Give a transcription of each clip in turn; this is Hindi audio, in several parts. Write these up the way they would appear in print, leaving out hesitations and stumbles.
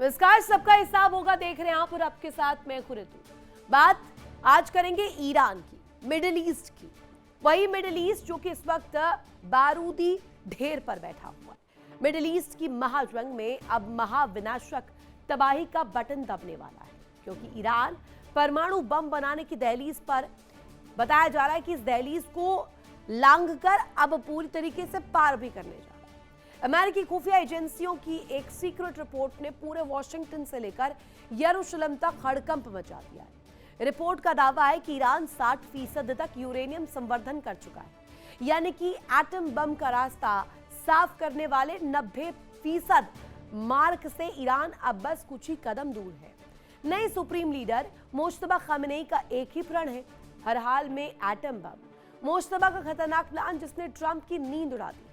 नमस्कार, सबका हिसाब होगा देख रहे हैं आप और आपके साथ मैं खुरेतू। बात आज करेंगे ईरान की, मिडिल ईस्ट की। वही मिडिल ईस्ट जो कि इस वक्त बारूदी ढेर पर बैठा हुआ है। मिडिल ईस्ट की महाजंग में अब महाविनाशक तबाही का बटन दबने वाला है, क्योंकि ईरान परमाणु बम बनाने की दहलीज पर बताया जा रहा है कि इस दहलीज को लांघकर अब पूरी तरीके से पार भी करने जा रहा है। अमेरिकी खुफिया एजेंसियों की एक सीक्रेट रिपोर्ट ने पूरे वॉशिंगटन से लेकर यरूशलेम तक हड़कंप मचा दिया है। रिपोर्ट का दावा है कि ईरान 60% तक यूरेनियम संवर्धन कर चुका है, यानी कि एटम बम का रास्ता साफ करने वाले 90% मार्क से ईरान अब बस कुछ ही कदम दूर है। नए सुप्रीम लीडर मुश्तबा खामेनेई का एक ही प्रण है, हर हाल में एटम बम। मुश्तबा का खतरनाक प्लान जिसने ट्रंप की नींद उड़ा दी है।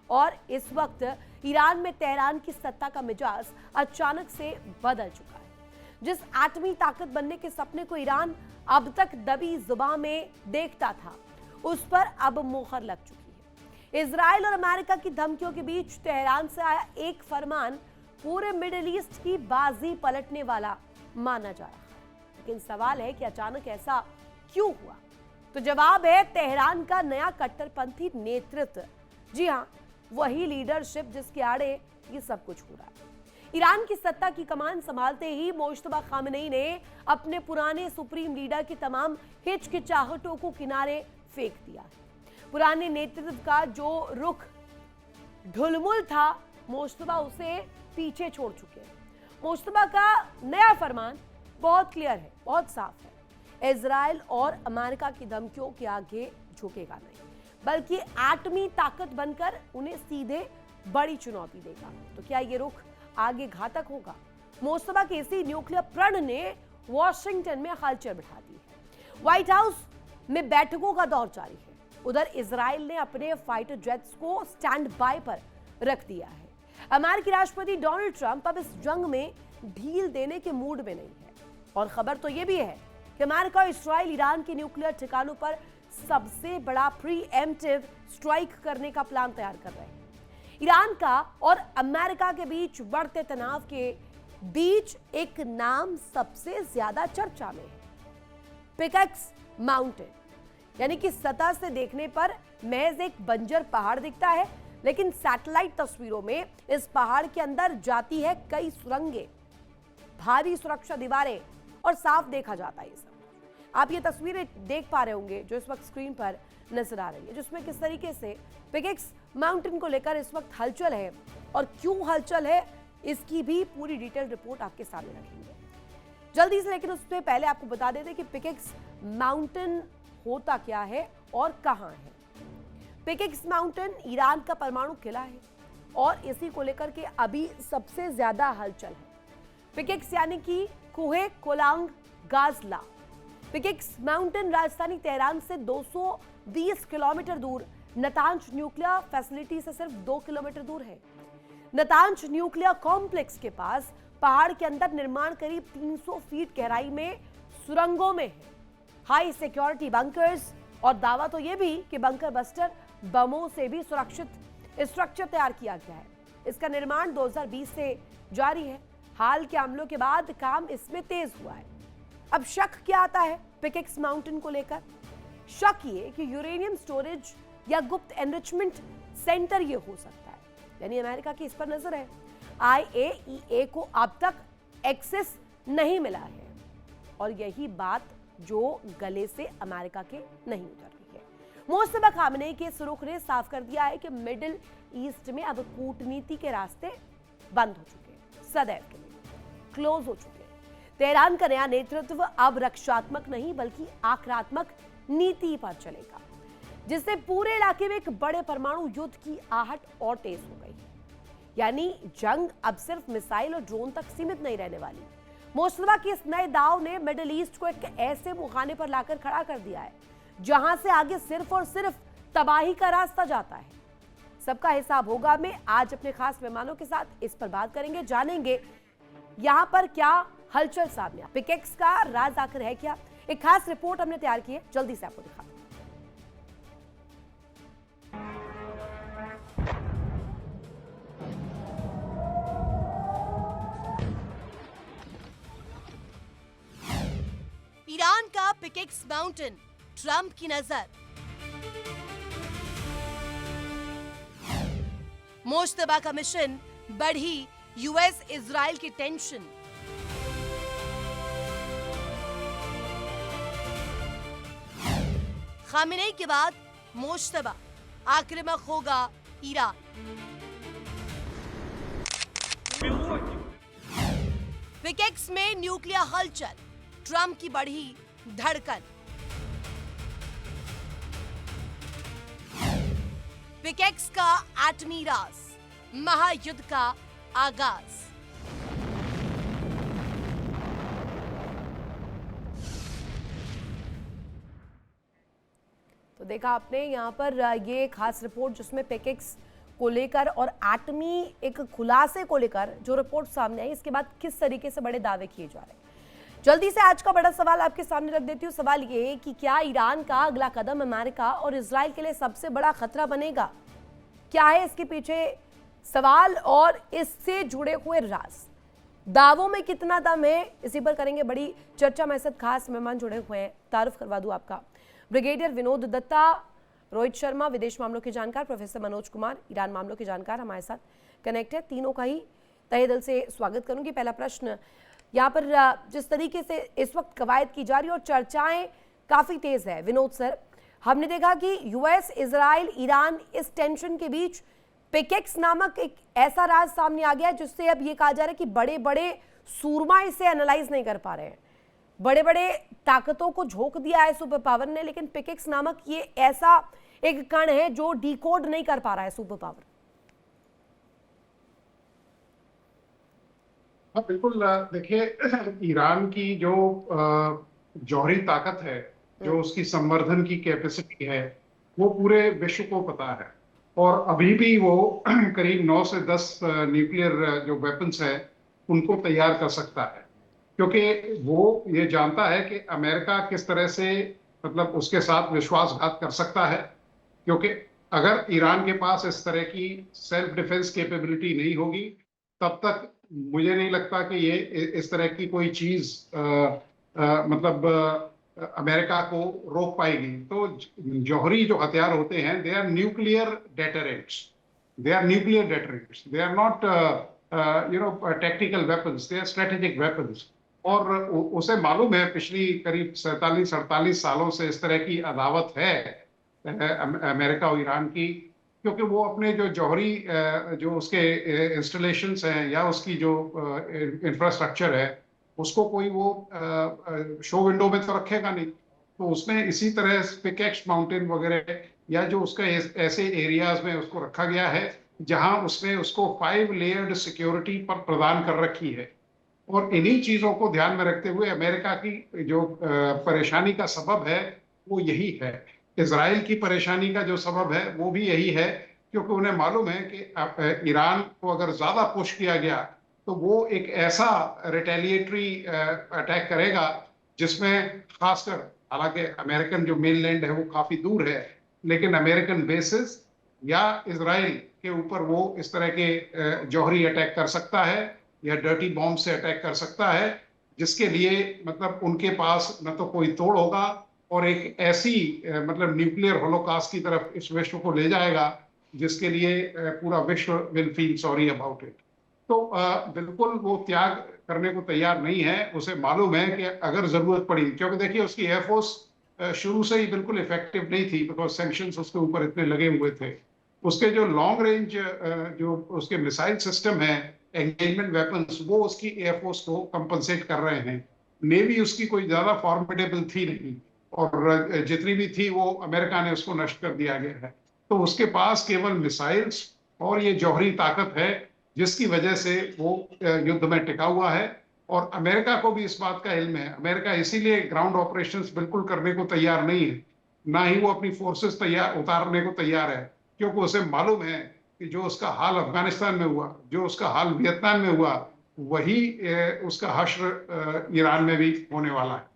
और इस वक्त ईरान में तेहरान की सत्ता का मिजाज अचानक से बदल चुका है। जिस एटमी ताकत बनने के सपने को ईरान अब तक दबी जुबान में देखता था, उस पर अब मोहर लग चुकी है। इजराइल और अमेरिका की धमकियों के बीच तेहरान से आया एक फरमान पूरे मिडिल ईस्ट की बाजी पलटने वाला माना जा रहा है। लेकिन सवाल है कि अचानक ऐसा क्यों हुआ? तो जवाब है तेहरान का नया कट्टरपंथी नेतृत्व। जी हां, वही लीडरशिप जिसके आड़े ये सब कुछ हो रहा है। ईरान की सत्ता की कमान संभालते ही मुश्तबा खामेनेई ने अपने पुराने सुप्रीम लीडर की तमाम हिचकिचाहटों को किनारे फेंक दिया। पुराने नेतृत्व का जो रुख ढुलमुल था, मुश्तबा उसे पीछे छोड़ चुके हैं। मुश्तबा का नया फरमान बहुत क्लियर है, बहुत साफ है। इजराइल और अमेरिका की धमकियों के आगे झुकेगा नहीं, बल्कि एटमी ताकत बनकर उन्हें सीधे बड़ी चुनौती देगा। तो क्या ये रुख आगे घातक होगा? मुश्तबा के इसी न्यूक्लियर प्रण ने वॉशिंगटन में हलचल बिठा दी है। व्हाइट हाउस में बैठकों का दौर जारी है। उधर इजराइल ने अपने फाइटर जेट्स को स्टैंड बाय पर रख दिया है। अमेरिकी राष्ट्रपति डोनाल्ड ट्रंप अब इस जंग में ढील देने के मूड में नहीं है। और खबर तो यह भी है कि अमेरिका और इजराइल ईरान के न्यूक्लियर ठिकानों पर सबसे बड़ा प्रीएम्प्टिव स्ट्राइक करने का प्लान तैयार कर रहे हैं। ईरान का और अमेरिका के बीच बढ़ते तनाव के बीच एक नाम सबसे ज्यादा चर्चा में है, पिकेक्स माउंटेन। यानी कि सतह से देखने पर महज एक बंजर पहाड़ दिखता है, लेकिन सैटेलाइट तस्वीरों में इस पहाड़ के अंदर जाती है कई सुरंगें, भारी सुरक्षा दीवारें, और साफ देखा जाता है ये सब। आप ये तस्वीरें देख पा रहे होंगे जो इस वक्त स्क्रीन पर नजर आ रही है, जिसमें किस तरीके से पिकेक्स माउंटेन को लेकर इस वक्त हलचल है और क्यों हलचल है इसकी भी पूरी डिटेल रिपोर्ट आपके सामने रखेंगे जल्दी से। लेकिन उससे पहले आपको बता देते कि पिकेक्स माउंटेन होता क्या है और कहां है। पिकेक्स माउंटेन ईरान का परमाणु किला है और इसी को लेकर के अभी सबसे ज्यादा हलचल है। पिकेक्स यानी कि कुहे कोलांग गाजला। पिकेक्स माउंटेन राजधानी तेहरान से 220 किलोमीटर दूर नतांज न्यूक्लियर फैसिलिटी से सिर्फ 2 किलोमीटर दूर है। नतांज न्यूक्लियर कॉम्प्लेक्स के पास पहाड़ के अंदर निर्माण करीब 300 फीट गहराई में सुरंगों में है। हाई सिक्योरिटी बंकर्स, और दावा तो यह भी कि बंकर बस्टर बमों से भी सुरक्षित स्ट्रक्चर तैयार किया गया है। इसका निर्माण 2020 से जारी है। हाल के हमलों के बाद काम इसमें तेज हुआ है। अब शक क्या आता है पिकेक्स माउंटेन को लेकर? शक ये कि यूरेनियम स्टोरेज या गुप्त एनरिचमेंट सेंटर ये हो सकता है, यानी अमेरिका की इस पर नजर है। IAEA को अब तक एक्सेस नहीं मिला है, और यही बात जो गले से अमेरिका के नहीं उतर रही है। मुश्तबा खामेनेई के सुरुख ने साफ कर दिया है कि मिडिल ईस्ट में अब कूटनीति के रास्ते बंद हो चुके हैं, सदैव के लिए क्लोज हो चुके हैं। तेहरान का नया नेतृत्व अब रक्षात्मक नहीं बल्कि आक्रामक नीति पर चलेगा, जिससे पूरे इलाके में एक बड़े परमाणु युद्ध की आहट और तेज हो गई है। यानी जंग अब सिर्फ मिसाइल और ड्रोन तक सीमित नहीं रहने वाली। मुश्तबा के इस नए दाव ने मिडिल ईस्ट को एक ऐसे मुहाने पर लाकर खड़ा कर दिया है जहां से आगे सिर्फ और सिर्फ तबाही का रास्ता जाता है। सबका हिसाब होगा में आज अपने खास मेहमानों के साथ इस पर बात करेंगे, जानेंगे यहां पर क्या हलचल सामने आ, पिकेक्स का राज आखिर है क्या। एक खास रिपोर्ट हमने तैयार की है, जल्दी से आपको दिखाते हैं। ईरान का पिकेक्स माउंटेन ट्रंप की नजर। मुश्तबा का मिशन, बढ़ी यूएस इजराइल की टेंशन। खामेनेई के बाद मुश्तबा, आक्रामक होगा ईरान। पिकेक्स में न्यूक्लियर हलचल, ट्रंप की बढ़ी धड़कन। पिकेक्स का एटमी राज, महायुद्ध का आगाज। तो देखा आपने यहाँ पर ये खास रिपोर्ट जिसमें पिकेक्स को लेकर और एटमी एक खुलासे को लेकर जो रिपोर्ट सामने आई, इसके बाद किस तरीके से बड़े दावे किए जा रहे हैं। जल्दी से आज का बड़ा सवाल आपके सामने रख देती हूँ। सवाल ये कि क्या ईरान का अगला कदम अमेरिका और इजराइल के लिए सबसे बड़ा खतरा बनेगा? क्या है इसके पीछे सवाल और इससे जुड़े हुए राज? दावों में कितना दम है, इसी पर करेंगे बड़ी चर्चा। मेरे साथ खास मेहमान जुड़े हुए हैं, तारुफ करवा दूं आपका। ब्रिगेडियर विनोद दत्ता, रोहित शर्मा विदेश मामलों के जानकार, प्रोफेसर मनोज कुमार ईरान मामलों के जानकार हमारे साथ कनेक्ट है। तीनों का ही तहे दिल से स्वागत करूंगी। पहला प्रश्न, यहाँ पर जिस तरीके से इस वक्त कवायद की जा रही है और चर्चाएं काफी तेज है, विनोद सर, हमने देखा कि यूएस, इजराइल, ईरान, इस टेंशन के बीच पिकेक्स नामक एक ऐसा राज सामने आ गया जिससे अब ये कहा जा रहा है कि बड़े बड़े सूरमा इसे एनालाइज नहीं कर पा रहे हैं। बड़े बड़े ताकतों को झोंक दिया है सुपर पावर ने, लेकिन पिकेक्स नामक ये ऐसा एक कण है जो डिकोड नहीं कर पा रहा है सुपर पावर। हाँ बिल्कुल, देखिए ईरान की जो जौहरी ताकत है, जो उसकी संवर्धन की कैपेसिटी है, वो पूरे विश्व को पता है। और अभी भी वो करीब 9 से 10 न्यूक्लियर जो वेपन्स है उनको तैयार कर सकता है, क्योंकि वो ये जानता है कि अमेरिका किस तरह से मतलब उसके साथ विश्वासघात कर सकता है। क्योंकि अगर ईरान के पास इस तरह की सेल्फ डिफेंस कैपेबिलिटी नहीं होगी, तब तक मुझे नहीं लगता कि ये इस तरह की कोई चीज मतलब अमेरिका को रोक पाएगी। तो जौहरी जो हथियार होते हैं, they are nuclear deterrents, they are nuclear deterrents, they are not technical weapons, they are strategic weapons. और उसे मालूम है, पिछली करीब 47-48 सालों से इस तरह की अदावत है अमेरिका और ईरान की, क्योंकि वो अपने जो जौहरी जो उसके इंस्टॉलेशंस हैं या उसकी जो इंफ्रास्ट्रक्चर है, उसको कोई वो शो विंडो में तो रखेगा नहीं। तो उसमें इसी तरह पिकेक्स माउंटेन वगैरह या जो उसका ऐसे एरियाज में उसको रखा गया है जहां उसने उसको 5 लेयर्ड सिक्योरिटी पर प्रदान कर रखी है। और इन्हीं चीजों को ध्यान में रखते हुए अमेरिका की जो परेशानी का सबब है वो यही है। इजराइल की परेशानी का जो सबब है वो भी यही है, क्योंकि उन्हें मालूम है कि ईरान को अगर ज्यादा पुश किया गया तो वो एक ऐसा रिटेलिएटरी अटैक करेगा जिसमें खासकर, हालांकि अमेरिकन जो मेनलैंड है वो काफी दूर है, लेकिन अमेरिकन बेसिस या इजराइल के ऊपर वो इस तरह के जौहरी अटैक कर सकता है या डर्टी बॉम्ब से अटैक कर सकता है, जिसके लिए मतलब उनके पास न तो कोई तोड़ होगा और एक ऐसी मतलब न्यूक्लियर होलोकास्ट की तरफ इस विश्व को ले जाएगा जिसके लिए पूरा विश्व will feel sorry about it. तो बिल्कुल वो त्याग करने को तैयार नहीं है। उसे मालूम है कि अगर जरूरत पड़ी, क्योंकि देखिए उसकी एयरफोर्स शुरू से ही बिल्कुल इफेक्टिव नहीं थी, बिकॉज सैंक्शंस उसके ऊपर इतने लगे हुए थे। उसके जो लॉन्ग रेंज जो उसके मिसाइल सिस्टम है, एंगेजमेंट वेपन्स, वो उसकी एयरफोर्स को कंपनसेट कर रहे हैं। नेवी उसकी कोई ज्यादा फॉर्मिडेबल थी नहीं, और जितनी भी थी वो अमेरिका ने उसको नष्ट कर दिया गया है। तो उसके पास केवल मिसाइल्स और ये जौहरी ताकत है जिसकी वजह से वो युद्ध में टिका हुआ है। और अमेरिका को भी इस बात का इल्म है। अमेरिका इसीलिए ग्राउंड ऑपरेशंस बिल्कुल करने को तैयार नहीं है, ना ही वो अपनी फोर्सेस उतारने को तैयार है, क्योंकि उसे मालूम है कि जो उसका हाल अफगानिस्तान में हुआ, जो उसका हाल वियतनाम में हुआ, वही उसका हश्र ईरान में भी होने वाला है।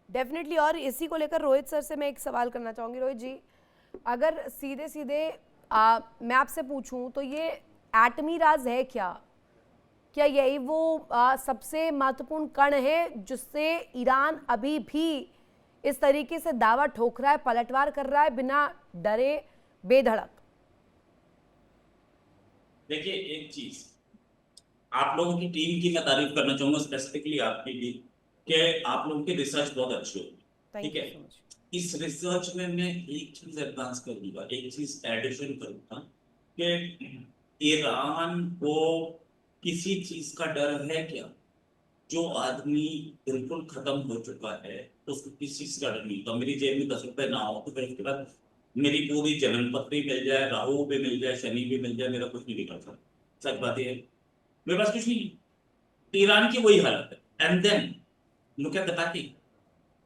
डेफिनेटली। और इसी को लेकर रोहित सर से मैं एक सवाल करना चाहूंगी। रोहित जी, अगर सीधे सीधे मैं आपसे पूछूं तो ये एटमी राज है क्या? क्या यही वो सबसे महत्वपूर्ण कण है जिससे ईरान अभी भी इस तरीके से दावा ठोक रहा है, पलटवार कर रहा है बिना डरे बेधड़क? देखिए, एक चीज आप लोगों की टीम की मैं तारीफ करना चाहूंगा, स्पेसिफिकली आपकी भी, कि आप लोगों की रिसर्च बहुत अच्छी होगी। ठीक है, इस रिसर्च में मैं एक चीज एडवांस कर दूंगा, एक चीज एडिशन करूंगा कि ईरान को किसी चीज का डर है क्या? जो आदमी बिल्कुल खत्म हो चुका है तो उसको किसी चीज का डर नहीं होता। मेरी जेब में 10 रुपए ना हो तो फिर उसके बाद मेरी पूरी जन्म पत्री मिल जाए, राहु भी मिल जाए, शनि भी मिल जाए, मेरा कुछ नहीं बिगड़ता। सच बात ये है, मेरे पास कुछ नहीं। ईरान की वही हालत है। And then look at the backing,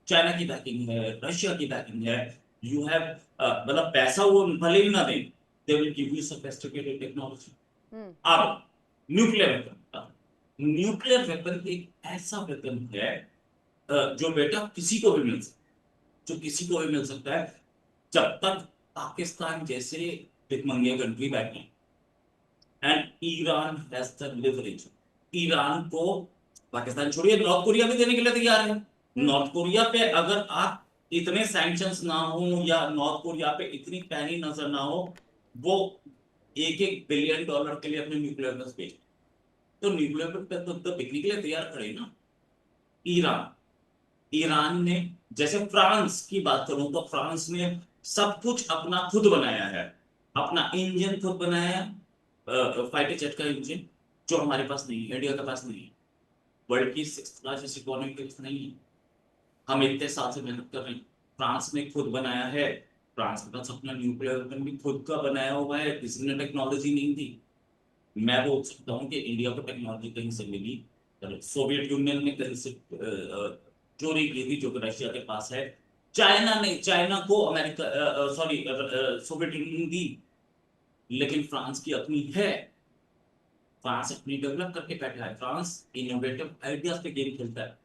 China की बैकिंग है, रशिया की बैकिंग है। यू हैव मतलब पैसा वो भले ही ना दें, they will give you sophisticated technology. अब न्यूक्लियर वेपन, न्यूक्लियर वेपन एक ऐसा वेपन है जो बेटा किसी को भी मिल सकता है, जो किसी को भी मिल सकता है, जब तक पाकिस्तान जैसे भिखमंगे कंट्री बैठे। And Iran has the leverage. Iran को पाकिस्तान छोड़िए, नॉर्थ कोरिया भी देने के लिए तैयार है। नॉर्थ कोरिया पे अगर आप इतने सैंक्शंस ना हो या नॉर्थ कोरिया पे इतनी पैनी नजर ना हो, वो $1 बिलियन के लिए अपने न्यूक्लियर वेपन्स बेच, तो न्यूक्लियर पे तो बिकने के लिए तैयार खड़े ना ईरान ने। जैसे फ्रांस की बात करूं तो फ्रांस ने सब कुछ अपना खुद बनाया है, अपना इंजन खुद बनाया, फाइटर जेट का इंजन, जो हमारे पास नहीं है, इंडिया के पास नहीं है, वर्ल्ड की 6th लार्जेस्ट इकोनॉमी के पास नहीं है। हम इतने साल से मेहनत कर रहे हैं, फ्रांस ने खुद बनाया है। फ्रांस के पास अपना न्यूक्लियर वेपन भी खुद का बनाया हुआ है, किसी ने टेक्नोलॉजी नहीं दी। मैं बोल सकता हूँ कि इंडिया को टेक्नोलॉजी कहीं से मिली, सोवियत यूनियन ने कहीं से चोरी की थी जो कि रशिया के पास है। चाइना को अमेरिका सोवियत यूनियन दी, लेकिन फ्रांस की अपनी है। फ्रांस अपनी डेवलप करके बैठा है, फ्रांस इनोवेटिव आइडियाज पे गेम खेलता है।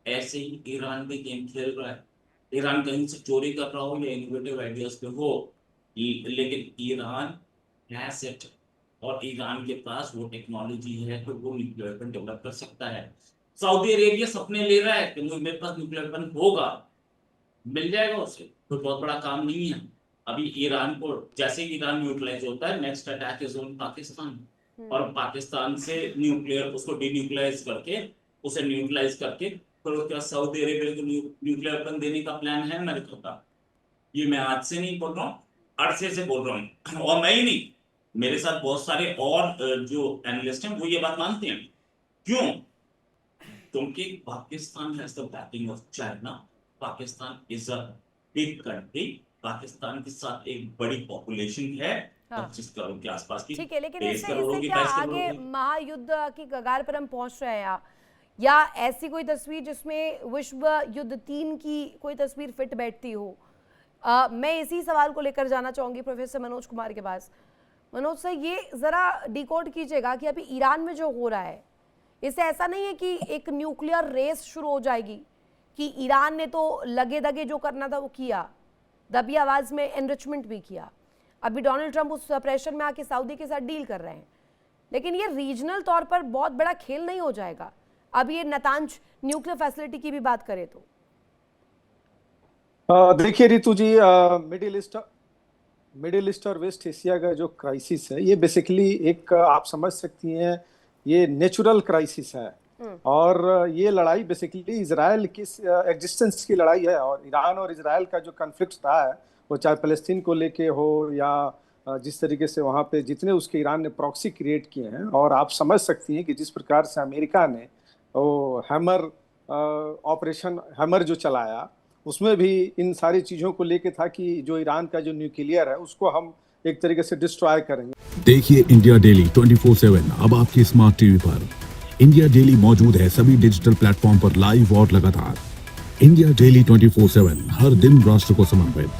ऐसे ही ईरान भी गेम खेल रहा है। ईरान कहीं से चोरी कर रहा हो या इनोवेटिव आइडियाज पे हो, लेकिन ईरान हैज इट, और ईरान के पास वो टेक्नोलॉजी है तो वो न्यूक्लियर वेपन डेवलप कर सकता है। सऊदी अरेबिया सपने ले रहा है कि मेरे पास न्यूक्लियर वेपन होगा, मिल जाएगा उसे, कोई बहुत बड़ा काम नहीं है। अभी ईरान को जैसे ही ईरान न्यूट्रलाइज होता है, next attack is on Pakistan, और पाकिस्तान से न्यूक्लियर उसको डीन्यूक्लियराइज करके, उसे न्यूट्रलाइज करके फिर उसके बाद सऊदी अरेबिया को न्यूक्लियर वेपन देने का प्लान है अमेरिका का। ये मैं आज से नहीं बोल रहा हूँ, अरसे से बोल रहा हूँ, और मैं ही नहीं, मेरे साथ बहुत सारे और जो एनालिस्ट हैं वो ये बात मानते हैं। क्यों? क्योंकि Pakistan has the banking of China, Pakistan is a big country, Pakistan के साथ एक बड़ी पॉपुलेशन है, 25 करोड़ के आसपास की। ठीक है, लेकिन इससे क्या आगे महायुद्ध की कगार पर हम पहुंच रहे हैं, या ऐसी कोई तस्वीर जिसमें विश्व युद्ध 3 की कोई तस्वीर फिट बैठती हो? मैं इसी सवाल को लेकर जाना चाहूंगी प्रोफेसर मनोज कुमार के पास। मनोज सर, ये जरा डिकोड कीजिएगा कि अभी ईरान में जो हो रहा है, इससे ऐसा नहीं है कि एक न्यूक्लियर रेस शुरू हो जाएगी कि ईरान ने तो लगे दगे जो करना था वो किया, दबी आवाज में एनरिचमेंट भी किया, अभी डोनाल्ड ट्रंप उस प्रेशर में आके सऊदी के साथ डील कर रहे हैं, लेकिन ये रीजनल तौर पर बहुत बड़ा खेल नहीं हो जाएगा? अब ये नतांज न्यूक्लियर फैसिलिटी की भी बात करें तो देखिए रितु जी, मिडिल ईस्ट और वेस्ट एशिया का जो क्राइसिस है, ये बेसिकली एक आप समझ सकती हैं ये नेचुरल क्राइसिस है, और ये लड़ाई बेसिकली इजराइल की एग्जिस्टेंस की लड़ाई है। और ईरान और इजराइल का जो कॉन्फ्लिक्ट रहा है, वो चाहे फलस्तीन को लेके हो या जिस तरीके से वहाँ पे जितने उसके ईरान ने प्रॉक्सी क्रिएट किए हैं, और आप समझ सकती हैं कि जिस प्रकार से अमेरिका ने वो हैमर ऑपरेशन हैमर जो चलाया, उसमें भी इन सारी चीज़ों को लेके था कि जो ईरान का जो न्यूक्लियर है उसको हम एक तरीके से डिस्ट्रॉय करेंगे। देखिए इंडिया डेली 24/7 अब आपकी स्मार्ट टीवी पर। इंडिया डेली मौजूद है सभी डिजिटल प्लेटफॉर्म पर लाइव और लगातार। इंडिया डेली 24/7 हर दिन राष्ट्र को समर्पित।